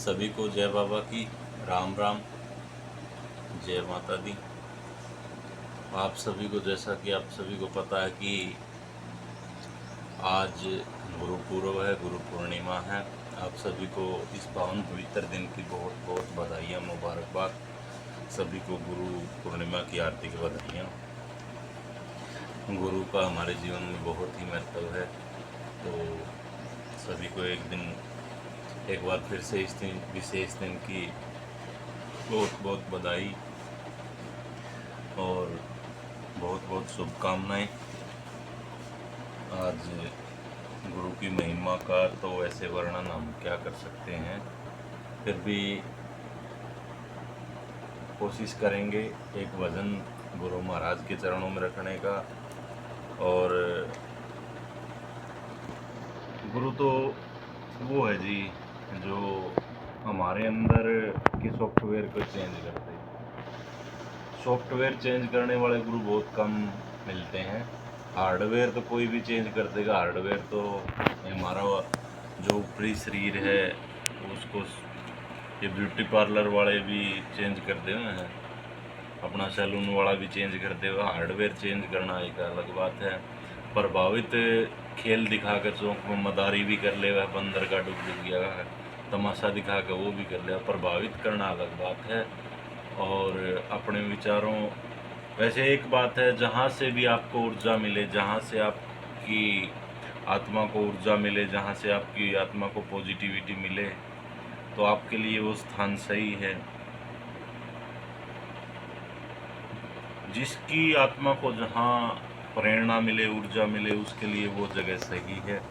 सभी को जय बाबा की। राम राम, जय माता दी। आप सभी को, जैसा कि आप सभी को पता है कि आज गुरु पूर्व है, गुरु पूर्णिमा है। आप सभी को इस पावन पवित्र दिन की बहुत बहुत बधाइयाँ, मुबारकबाद। सभी को गुरु पूर्णिमा की हार्दिक बधाइयाँ। गुरु का हमारे जीवन में बहुत ही महत्व है, तो सभी को एक बार फिर से इस दिन, विशेष दिन की बहुत बहुत बधाई और बहुत बहुत शुभकामनाएं। आज गुरु की महिमा का तो ऐसे वर्णन हम क्या कर सकते हैं, फिर भी कोशिश करेंगे एक भजन गुरु महाराज के चरणों में रखने का। और गुरु तो वो है जी जो हमारे अंदर के सॉफ्टवेयर को चेंज करते हैं। सॉफ्टवेयर चेंज करने वाले गुरु बहुत कम मिलते हैं। हार्डवेयर तो कोई भी चेंज कर देगा। हार्डवेयर तो हमारा जो ऊपरी शरीर है उसको ये ब्यूटी पार्लर वाले भी चेंज कर दे हैं, अपना सैलून वाला भी चेंज कर देगा। हार्डवेयर चेंज करना एक अलग बात है। प्रभावित खेल दिखा कर चौंक में मदारी भी कर लेगा, बंदर का डूब गया है, तमाशा दिखा कर वो भी कर लेगा। प्रभावित करना अलग बात है। और अपने विचारों, वैसे एक बात है, जहाँ से भी आपको ऊर्जा मिले, जहाँ से आपकी आत्मा को ऊर्जा मिले, जहाँ से आपकी आत्मा को पॉजिटिविटी मिले, तो आपके लिए वो स्थान सही है। जिसकी आत्मा को जहाँ प्रेरणा मिले, ऊर्जा मिले, उसके लिए वो जगह सही है।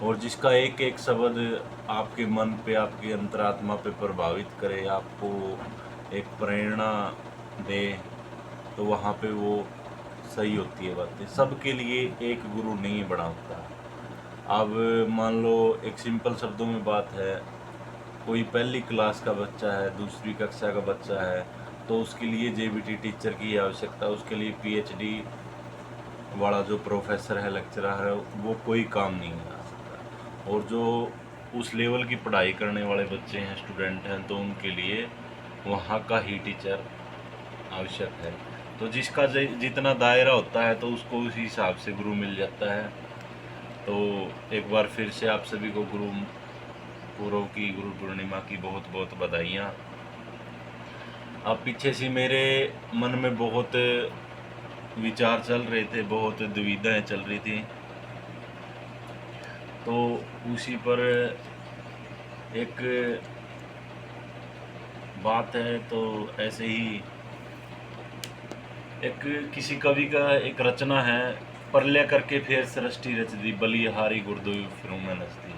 और जिसका एक एक शब्द आपके मन पे, आपकी अंतरात्मा पे प्रभावित करे, आपको एक प्रेरणा दे, तो वहाँ पे वो सही होती है बातें। सबके लिए एक गुरु नहीं बना होता। अब मान लो एक सिंपल शब्दों में बात है, कोई पहली क्लास का बच्चा है, दूसरी कक्षा का बच्चा है, तो उसके लिए जेबीटी टीचर की आवश्यकता, उसके लिए पीएचडी वाला जो प्रोफेसर है, लेक्चरर है, वो कोई काम नहीं आ सकता। और जो उस लेवल की पढ़ाई करने वाले बच्चे हैं, स्टूडेंट हैं, तो उनके लिए वहाँ का ही टीचर आवश्यक है। तो जिसका जितना दायरा होता है तो उसको उसी हिसाब से गुरु मिल जाता है। तो एक बार फिर से आप सभी को गुरु पूर्व की, गुरु पूर्णिमा की बहुत बहुत बधाइयाँ। अब पीछे से मेरे मन में बहुत विचार चल रहे थे, बहुत दुविधाएं चल रही थी, तो उसी पर एक बात है। तो ऐसे ही एक किसी कवि का एक रचना है, परल्या करके फिर सृष्टि रच दी, बलिहारी गुरदेव फिर मैं नचती।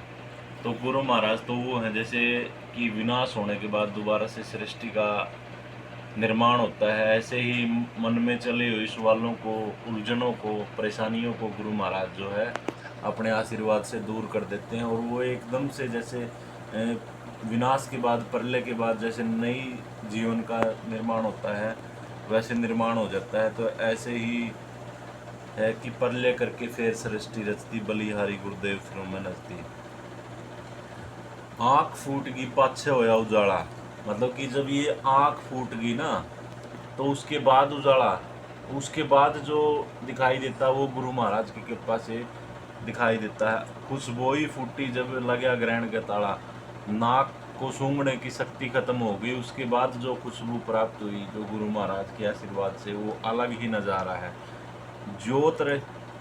तो गुरु महाराज तो वो है जैसे कि विनाश होने के बाद दोबारा से सृष्टि का निर्माण होता है, ऐसे ही मन में चले हुए सवालों को, उलझनों को, परेशानियों को गुरु महाराज जो है अपने आशीर्वाद से दूर कर देते हैं। और वो एकदम से जैसे विनाश के बाद, प्रलय के बाद जैसे नई जीवन का निर्माण होता है, वैसे निर्माण हो जाता है। तो ऐसे ही है कि प्रलय करके फिर सृष्टि रचती, बलिहारी गुरुदेव फिर मैं नचती। आँख फूट गई पाछे होया उजाला, मतलब कि जब ये आँख फूट गई ना, तो उसके बाद उजाला, उसके बाद जो दिखाई देता वो गुरु महाराज की कृपा से दिखाई देता है। खुशबोई फूटी जब लगा ग्रहण का ताला, नाक को सूंघने की शक्ति खत्म हो गई, उसके बाद जो खुशबू प्राप्त हुई जो गुरु महाराज के आशीर्वाद से, वो अलग ही नज़ारा है। ज्योत रहे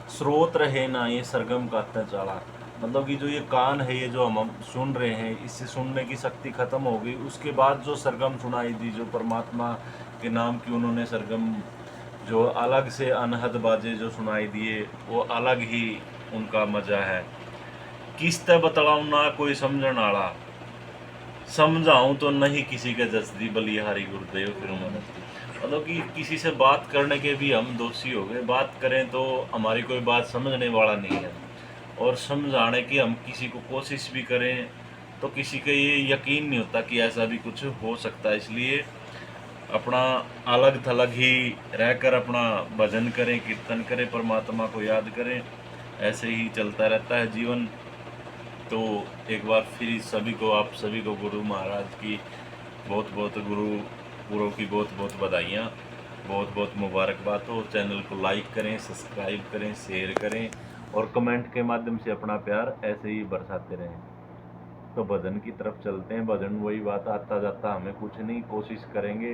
स्रोत रहे ना ये सरगम का चाला, मतलब कि जो ये कान है, ये जो हम सुन रहे हैं, इससे सुनने की शक्ति खत्म हो गई। उसके बाद जो सरगम सुनाई दी, जो परमात्मा के नाम की उन्होंने सरगम, जो अलग से अनहद बाजे जो सुनाई दिए, वो अलग ही उनका मजा है। किस तरह बतलाऊं ना कोई समझण आला, समझाऊं तो नहीं किसी के जसदी, बलिहारी गुरुदेव फिर मनस्ती। मतलब कि किसी से बात करने के भी हम दोषी हो गए। बात करें तो हमारी कोई बात समझने वाला नहीं है, और समझाने की हम किसी को कोशिश भी करें तो किसी का ये यकीन नहीं होता कि ऐसा भी कुछ हो सकता है। इसलिए अपना अलग थलग ही रहकर अपना भजन करें, कीर्तन करें, परमात्मा को याद करें। ऐसे ही चलता रहता है जीवन। तो एक बार फिर सभी को, आप सभी को गुरु महाराज की बहुत बहुत, गुरुओं की बहुत बहुत बधाइयाँ, बहुत बहुत मुबारकबाद हो। चैनल को लाइक करें, सब्सक्राइब करें, शेयर करें और कमेंट के माध्यम से अपना प्यार ऐसे ही बरसाते रहें। तो भजन की तरफ चलते हैं। भजन वही बात, आता जाता हमें कुछ नहीं, कोशिश करेंगे।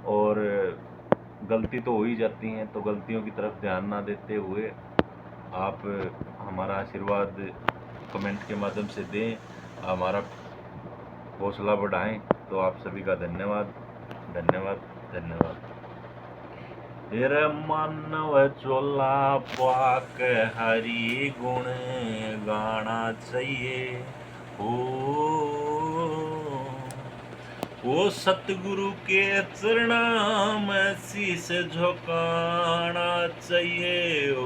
और गलती तो हो ही जाती हैं, तो गलतियों की तरफ ध्यान ना देते हुए आप हमारा आशीर्वाद कमेंट के माध्यम से दें, हमारा हौसला बढ़ाएं। तो आप सभी का धन्यवाद, धन्यवाद, धन्यवाद। तेरे मानव चोला पाक हरि गुण गाना चाहिए ओ सतगुरु के चरणों में शीश झुकाना चाहिए। ओ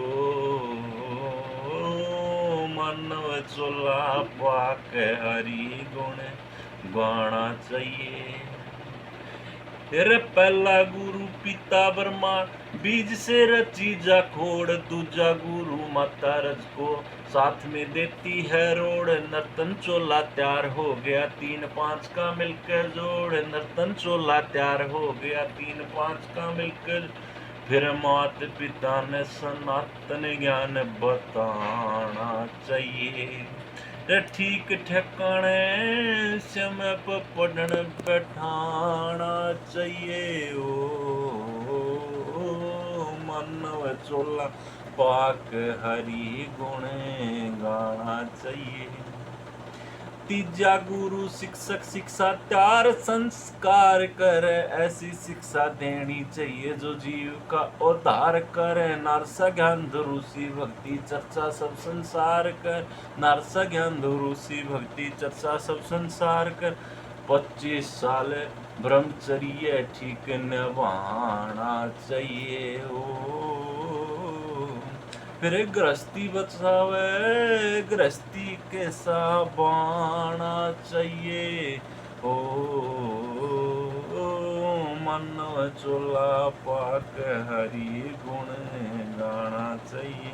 मानव चोला पाक हरि गुण गाना चाहिए। तेरे पहला गुरु पिता ब्रह्मा, बीज से रची जाखोड़, दूजा गुरु माता रज को साथ में देती है रोड़। नर्तन चोला तैयार हो गया, 3 5 का मिलकर जोड़। नर्तन चोला तैयार हो गया, 3 5 का मिलकर। फिर मात पिता ने सनातन ज्ञान बताना चाहिए। ठीक ठिकाने समय पर पढ़न बैठाना चाहिए। ओ मानव चोला पाक हरि गुण गाना चाहिए। तीजा गुरु शिक्षक शिक्षा त्यार संस्कार करे, ऐसी शिक्षा देनी चाहिए जो जीव का उद्धार करे। नारसा ज्ञान धुरुषि भक्ति चर्चा सब संसार कर। नारसा ज्ञान धुरुषि भक्ति चर्चा सब संसार कर। 25 साल ब्रह्मचर्य ठीक निभाना चाहिए। ओ फिर गृहस्थी बचावे, गृहस्थी कैसा बाना चाहिए। ओ मानव चोला पाक हरि गुण गाना चाहिए।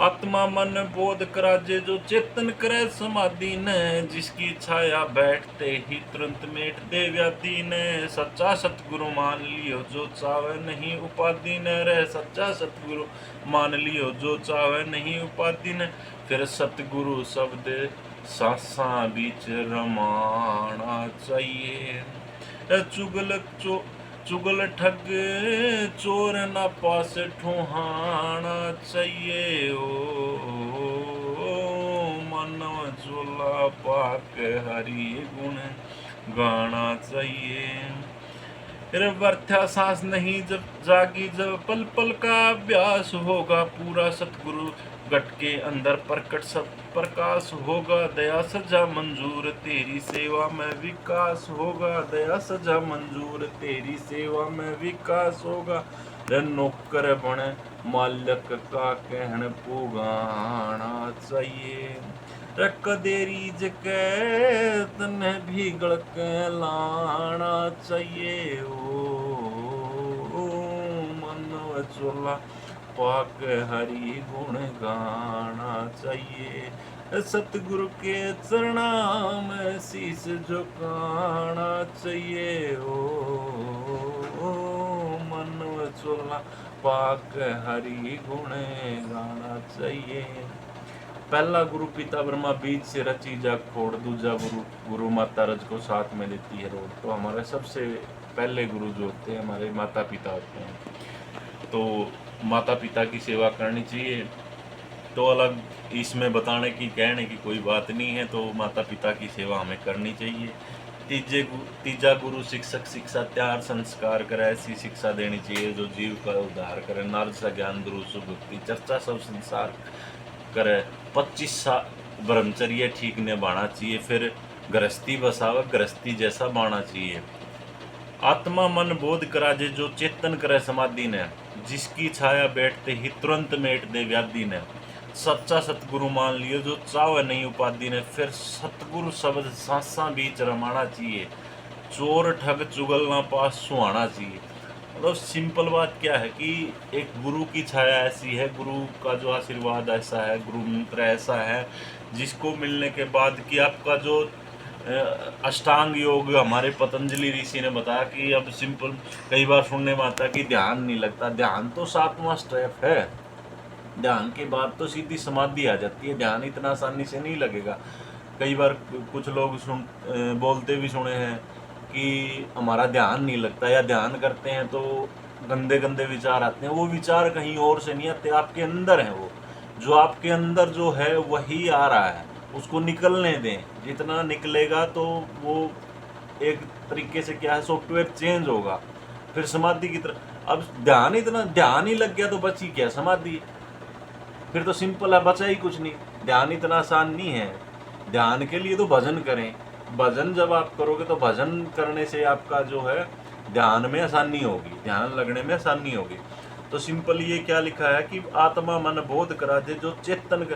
आत्मा मन बोध कराजे जो चेतन करे समाधि ने, जिसकी छाया बैठते ही तुरंत मेट दे व्याधि ने। सच्चा सतगुरु मान लियो जो चावे नहीं उपाधि न रहे। सच्चा सतगुरु मान लियो जो चावे नहीं उपाधि न। फिर सतगुरु शब्द सासा बीच रमाना चाहिए। चुगल ठग चोर न पास ठुहाना चाहिए। ओ मानव चोला पाक हरि गुण गाना चाहिए। फिर व्यर्था सांस नहीं जब जागी, जब पल पल का अभ्यास होगा। पूरा सतगुरु घट के अंदर प्रकट सब प्रकाश होगा। दया सजा मंजूर तेरी सेवा में विकास होगा। दया सजा मंजूर तेरी सेवा में विकास होगा। नौकर बने मालिक का कहन पुगाना चाहिए। कदेरी जगह तने भी गड़क लाना चाहिए। ओ मनव चोला पाक हरि गुण गाना चाहिए। सतगुरु के चरणा में शीश झुकाना चाहिए। ओ मनव चोला पाक हरि गुण गाना चाहिए। पहला गुरु पिता ब्रह्मा, बीज से रची जाखोड़। दूजा गुरु माता रज को साथ में देती है रोड। तो हमारे सबसे पहले गुरु जो होते हैं हमारे माता पिता होते हैं। तो माता पिता की सेवा करनी चाहिए। तो अलग इसमें बताने की कहने की कोई बात नहीं है। तो माता पिता की सेवा हमें करनी चाहिए। तीजा गुरु शिक्षक शिक्षा त्यार संस्कार करे, ऐसी शिक्षा देनी चाहिए जो जीव का उद्धार करे। नारद सा ज्ञान गुरु सुभक्ति चर्चा सब संसार करे। 25 साल ब्रह्मचर्य ठीक निभाना चाहिए। फिर गृहस्थी बसावे, गृहस्थी जैसा बाना चाहिए। आत्मा मन बोध कराजे जो चेतन करे समाधि ने, जिसकी छाया बैठते ही तुरंत मेट दे व्याधि ने। सच्चा सतगुरु मान लियो जो चावे नहीं उपाधि ने। फिर सतगुरु शब्द सांसा बीच रमाना चाहिए। चोर ठग चुगल ना पास सुहाना चाहिए। मतलब सिंपल बात क्या है कि एक गुरु की छाया ऐसी है, गुरु का जो आशीर्वाद ऐसा है, गुरु मंत्र ऐसा है जिसको मिलने के बाद कि आपका जो अष्टांग योग हमारे पतंजलि ऋषि ने बताया कि अब सिंपल, कई बार सुनने में आता है कि ध्यान नहीं लगता। ध्यान तो 7वां स्टेप है। ध्यान के बाद तो सीधी समाधि आ जाती है। ध्यान इतना आसानी से नहीं लगेगा। कई बार कुछ लोग बोलते भी सुने हैं कि हमारा ध्यान नहीं लगता, या ध्यान करते हैं तो गंदे गंदे विचार आते हैं। वो विचार कहीं और से नहीं आते, आपके अंदर है। वो जो आपके अंदर जो है वही आ रहा है, उसको निकलने दें। जितना निकलेगा तो वो एक तरीके से क्या है, सॉफ्टवेयर चेंज होगा, फिर समाधि की तरफ। अब ध्यान ही लग गया तो बची क्या समाधि? फिर तो सिंपल है, बचा ही कुछ नहीं। ध्यान इतना आसान नहीं है। ध्यान के लिए तो भजन करें। भजन जब आप करोगे तो भजन करने से आपका जो है ध्यान में आसानी होगी, ध्यान लगने में आसानी होगी। तो सिंपल ये क्या लिखा है कि आत्मा मन बोध करा दे, जो चेतन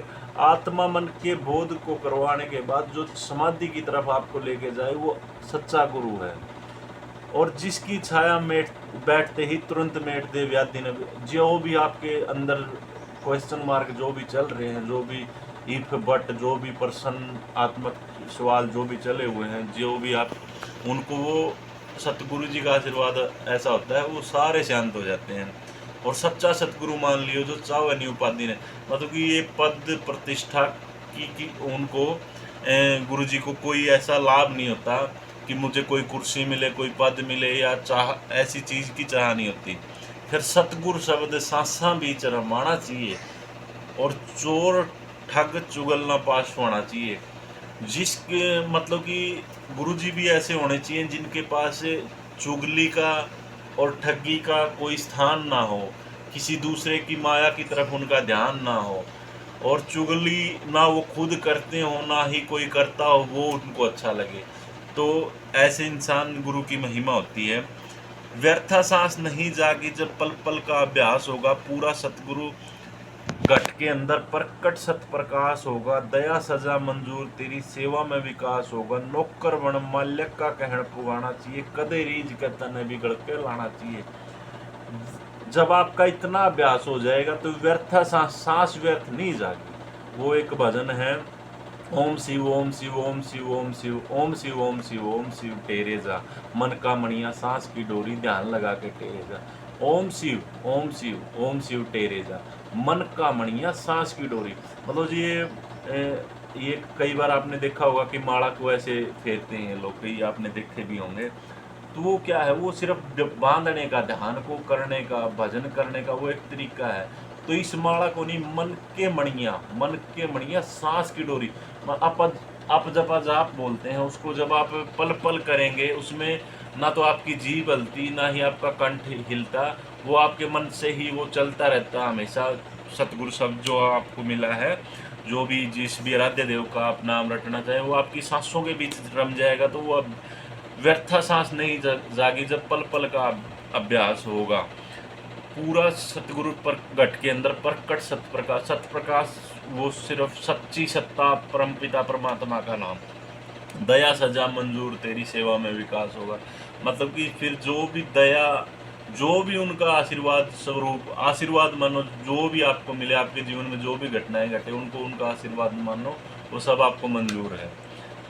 आत्मा मन के बोध को करवाने के बाद जो समाधि की तरफ आपको लेके जाए वो सच्चा गुरु है। और जिसकी छाया में बैठते ही तुरंत मेट दे व्याधि न। जो भी आपके अंदर क्वेश्चन मार्क जो भी चल रहे हैं, जो भी इफ बट, जो भी प्रश्न आत्मक सवाल जो भी चले हुए हैं, जो भी आप उनको, वो सतगुरु जी का आशीर्वाद ऐसा होता है वो सारे शांत हो जाते हैं। और सच्चा सतगुरु मान लियो जो चाहो नहीं उपाधि ने, मतलब कि ये पद प्रतिष्ठा की उनको गुरु जी को कोई ऐसा लाभ नहीं होता कि मुझे कोई कुर्सी मिले, कोई पद मिले, या चाह ऐसी चीज़ की चाह नहीं होती। फिर सतगुरु शब्द सांसा बीच रमाना चाहिए, और चोर ठग चुगल ना पास होना चाहिए। जिसके मतलब कि गुरुजी भी ऐसे होने चाहिए जिनके पास चुगली का और ठगी का कोई स्थान ना हो, किसी दूसरे की माया की तरफ उनका ध्यान ना हो, और चुगली ना वो खुद करते हो ना ही कोई करता हो वो उनको अच्छा लगे। तो ऐसे इंसान गुरु की महिमा होती है। व्यर्था सांस नहीं जागी जब पल पल का अभ्यास होगा, पूरा सतगुरु घट के अंदर प्रकट सत प्रकाश होगा। दया सजा मंजूर तेरी सेवा में विकास होगा। नौकर बन माल्यक का कहण पुगाना चाहिए, कदे रीझ के तने बिगड़ के लाना चाहिए। जब आपका इतना अभ्यास हो जाएगा तो व्यर्था सांस व्यर्थ नहीं जाएगी। वो एक भजन है, ओम शिव ओम शिव ओम शिव ओम शिव ओम शिव ओम शिव ओम शिव टेरे जा, मन का मणिया सांस की डोरी ध्यान लगा के टेरे जा। ओम शिव ओम शिव ओम शिव टेरे जा, मन का मणिया सांस की डोरी। मतलब ये कई बार आपने देखा होगा कि माला को ऐसे फेरते हैं लोग, कई आपने देखे भी होंगे। तो वो क्या है, वो सिर्फ बांधने का, ध्यान को करने का, भजन करने का वो एक तरीका है। तो इस माला को नहीं, मन के मणिया सांस की डोरी। आप जपा जाप बोलते हैं उसको, जब आप पल पल करेंगे उसमें ना तो आपकी जीभ हलती ना ही आपका कंठ हिलता, वो आपके मन से ही वो चलता रहता हमेशा। सतगुरु शब्द जो आपको मिला है, जो भी जिस भी आराध्य देव का आप नाम रटना चाहे, वो आपकी सांसों के बीच रम जाएगा। तो वो अब व्यर्था सांस नहीं जागी जब पल पल का अभ्यास होगा। पूरा सतगुरु पर घट के अंदर प्रकट सत प्रकाश वो सिर्फ सच्ची सत्ता परमपिता परमात्मा का नाम। दया सजा मंजूर तेरी सेवा में विकास होगा। मतलब कि फिर जो भी दया, जो भी उनका आशीर्वाद स्वरूप, आशीर्वाद मानो, जो भी आपको मिले आपके जीवन में, जो भी घटनाएं घटे उनको उनका आशीर्वाद मानो, वो सब आपको मंजूर है।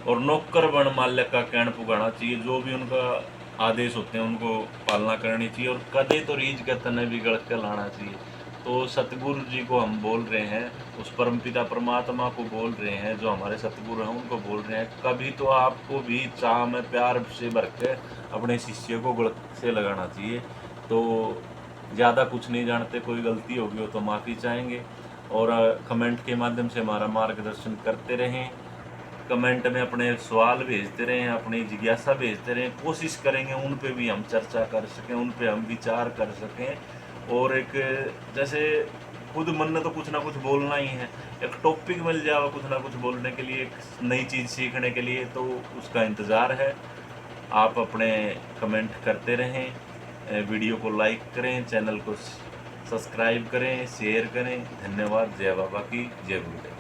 और नौकर बन माल्यक का कहण पुगाना चाहिए, जो भी उनका आदेश होते हैं उनको पालना करनी चाहिए। और कदे तो रीझ के तने बिगड़ के लाना चाहिए। तो सतगुरु जी को हम बोल रहे हैं, उस परमपिता परमात्मा को बोल रहे हैं, जो हमारे सतगुरु हैं उनको बोल रहे हैं। कभी तो आपको भी चाह में प्यार से भर के अपने शिष्य को गलत से लगाना चाहिए। तो ज़्यादा कुछ नहीं जानते, कोई गलती होगी हो तो माफ़ी चाहेंगे, और कमेंट के माध्यम से हमारा मार्गदर्शन करते रहें। कमेंट में अपने सवाल भेजते रहें, अपनी जिज्ञासा भेजते रहें। कोशिश करेंगे उन पे भी हम चर्चा कर सकें, उन पे हम विचार कर सकें। और एक जैसे खुद मन में तो कुछ ना कुछ बोलना ही है, एक टॉपिक मिल जाएगा कुछ ना कुछ बोलने के लिए, एक नई चीज़ सीखने के लिए, तो उसका इंतज़ार है। आप अपने कमेंट करते रहें, वीडियो को लाइक करें, चैनल को सब्सक्राइब करें, शेयर करें। धन्यवाद। जय बाबा की, जय गुरुदेव।